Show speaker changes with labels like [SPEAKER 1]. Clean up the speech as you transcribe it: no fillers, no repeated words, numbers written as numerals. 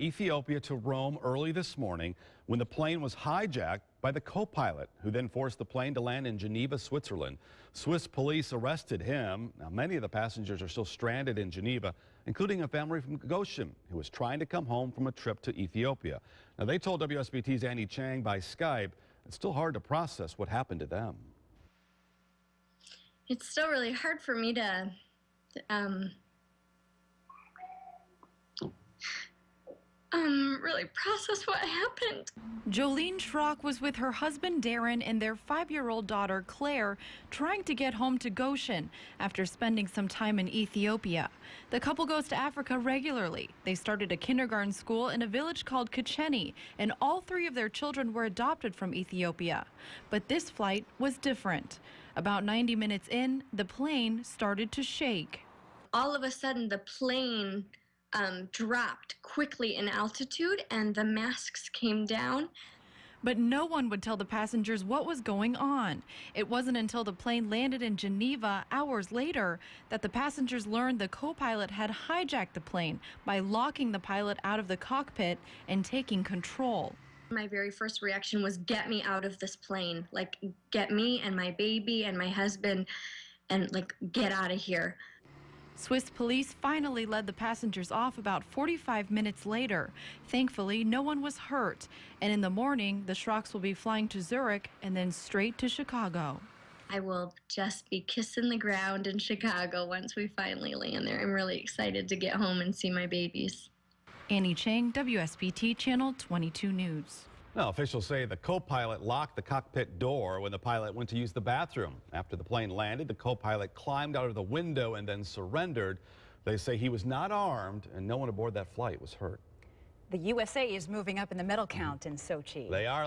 [SPEAKER 1] Ethiopia to Rome early this morning when the plane was hijacked by the co-pilot, who then forced the plane to land in Geneva, Switzerland. Swiss police arrested him. Now, many of the passengers are still stranded in Geneva, including a family from Goshen who was trying to come home from a trip to Ethiopia. Now, they told WSBT's Chang by Skype it's still hard to process what happened to them.
[SPEAKER 2] It's still really hard for me to really process what happened.
[SPEAKER 3] Jolene Schrock was with her husband Darren and their 5-year-old daughter Claire trying to get home to Goshen after spending some time in Ethiopia. The couple goes to Africa regularly. They started a kindergarten school in a village called Goshen, and all 3 of their children were adopted from Ethiopia. But this flight was different. About 90 minutes in, the plane started to shake.
[SPEAKER 2] All of a sudden, the plane dropped quickly in altitude and the masks came down.
[SPEAKER 3] But no one would tell the passengers what was going on. It wasn't until the plane landed in Geneva hours later that the passengers learned the co-pilot had hijacked the plane by locking the pilot out of the cockpit and taking control.
[SPEAKER 2] My very first reaction was, get me out of this plane. Like, get me and my baby and my husband and, like, get out of here.
[SPEAKER 3] Swiss police finally led the passengers off about 45 minutes later. Thankfully, no one was hurt. And in the morning, the Schrocks will be flying to Zurich and then straight to Chicago.
[SPEAKER 2] I will just be kissing the ground in Chicago once we finally land there. I'm really excited to get home and see my babies.
[SPEAKER 3] Chang, WSBT Channel 22 News.
[SPEAKER 1] Now, officials say the co-pilot locked the cockpit door when the pilot went to use the bathroom. After the plane landed, the co-pilot climbed out of the window and then surrendered. They say he was not armed and no one aboard that flight was hurt.
[SPEAKER 4] The USA is moving up in the medal count in Sochi.
[SPEAKER 1] They are.